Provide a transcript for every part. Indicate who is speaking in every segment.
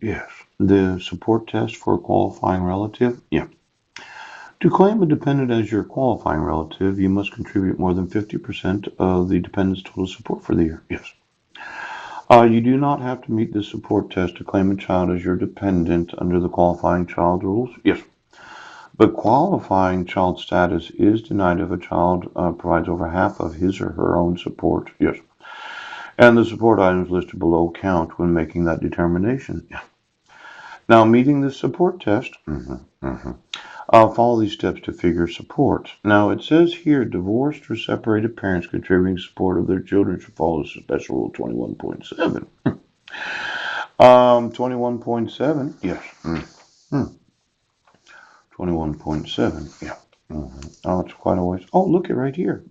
Speaker 1: Yes. The support test for a qualifying relative? Yeah. To claim a dependent as your qualifying relative, you must contribute more than 50% of the dependent's total support for the year. Yes. You do not have to meet the support test to claim a child as your dependent under the qualifying child rules. Yes. But qualifying child status is denied if a child provides over half of his or her own support. Yes. And the support items listed below count when making that determination. Yeah. Now, meeting the support test. Follow these steps to figure support. Now, it says here divorced or separated parents contributing support of their children should follow Special Rule 21.7. 21.7, yes. 21.7, yeah. Oh, it's quite a ways. Oh, look at right here.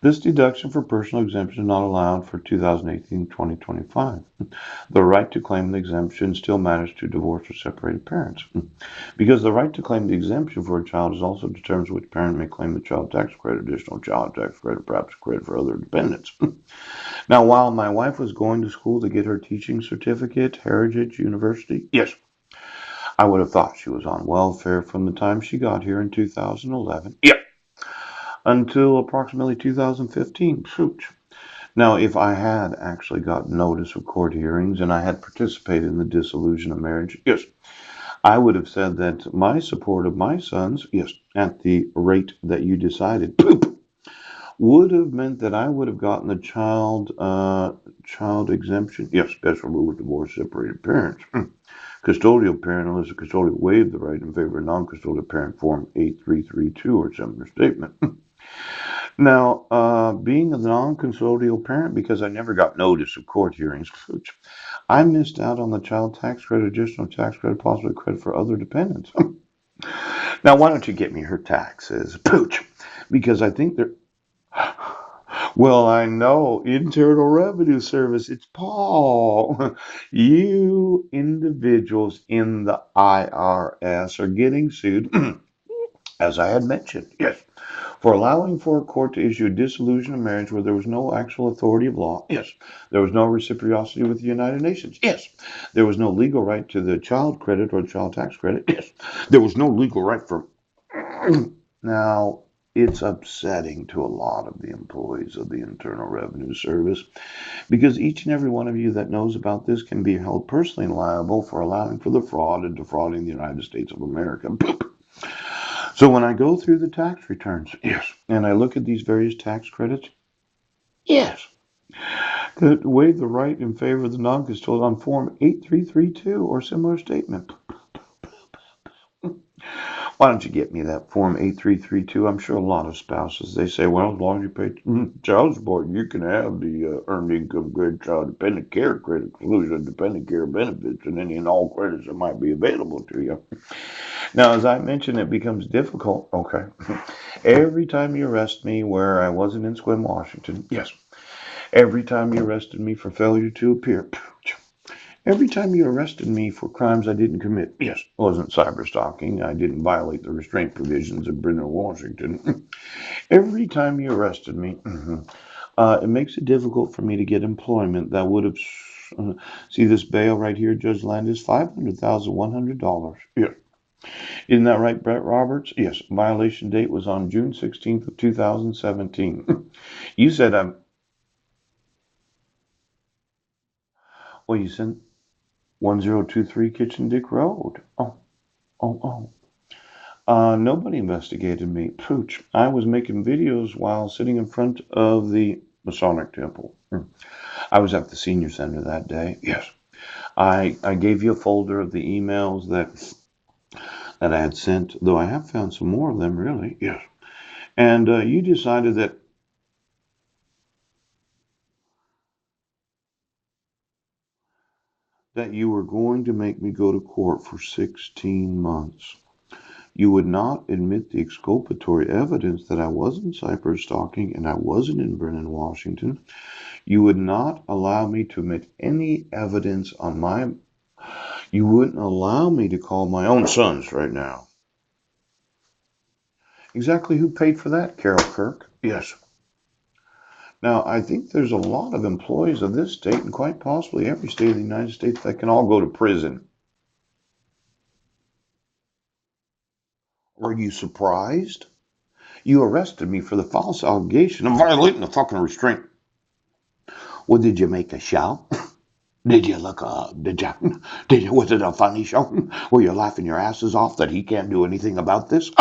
Speaker 1: This deduction for personal exemption is not allowed for 2018-2025. The right to claim the exemption still matters to divorced or separated parents. Because the right to claim the exemption for a child is also determines which parent may claim the child tax credit, additional child tax credit, perhaps credit for other dependents. Now, while my wife was going to school to get her teaching certificate, Heritage University, yes, I would have thought she was on welfare from the time she got here in 2011. Yep. Until approximately 2015. Shoot. Now, if I had actually got notice of court hearings and I had participated in the dissolution of marriage, yes, I would have said that my support of my sons, yes, at the rate that you decided, would have meant that I would have gotten the child exemption. Yes, special rule with divorce separated parents. Custodial parent, unless the custodial waived the right in favor of non-custodial parent, Form 8332 or similar statement. Now, being a non-custodial parent, because I never got notice of court hearings, I missed out on the child tax credit, additional tax credit, possibly credit for other dependents. Now, why don't you get me her taxes? Pooch. Because I think they're. Well, I know. Internal Revenue Service. It's Paul. You individuals in the IRS are getting sued, as I had mentioned. Yes. For allowing for a court to issue a dissolution of marriage where there was no actual authority of law. Yes. There was no reciprocity with the United Nations. Yes. There was no legal right to the child credit or the child tax credit. Yes. There was no legal right for. Now, it's upsetting to a lot of the employees of the Internal Revenue Service because each and every one of you that knows about this can be held personally liable for allowing for the fraud and defrauding the United States of America. So when I go through the tax returns, yes, and I look at these various tax credits, yes, that waive the right in favor of the non-custodial on Form 8332 or similar statement. Why don't you get me that Form 8332? I'm sure a lot of spouses, they say, well, as long as you pay child support, you can have the earned income credit, child dependent care credit, exclusion of dependent care benefits, and any and all credits that might be available to you. Now, as I mentioned, it becomes difficult. Okay. Every time you arrest me where I wasn't in Sequim, Washington, yes. Every time you arrested me for failure to appear, every time you arrested me for crimes I didn't commit, yes, it wasn't cyber stalking, I didn't violate the restraint provisions of Brno, Washington. Every time you arrested me, it makes it difficult for me to get employment that would have. See this bail right here, Judge Landis, $500,100. Yeah. Isn't that right, Brett Roberts? Yes. Violation date was on June 16th of 2017. You said well, you sent 1023 Kitchen Dick Road. Oh. Nobody investigated me. Pooch. I was making videos while sitting in front of the Masonic Temple. I was at the senior center that day. Yes. I gave you a folder of the emails that I had sent, though I have found some more of them, really. Yes. And you decided that you were going to make me go to court for 16 months. You would not admit the exculpatory evidence that I wasn't cyber stalking and I wasn't in Brennan, Washington. You would not allow me to admit any evidence on my. You wouldn't allow me to call my own sons right now. Exactly who paid for that, Carol Kirk? Yes. Now, I think there's a lot of employees of this state and quite possibly every state of the United States that can all go to prison. Are you surprised? You arrested me for the false allegation of violating the fucking restraint. Well, did you make a show? Did you look was it a funny show? Were you laughing your asses off that he can't do anything about this?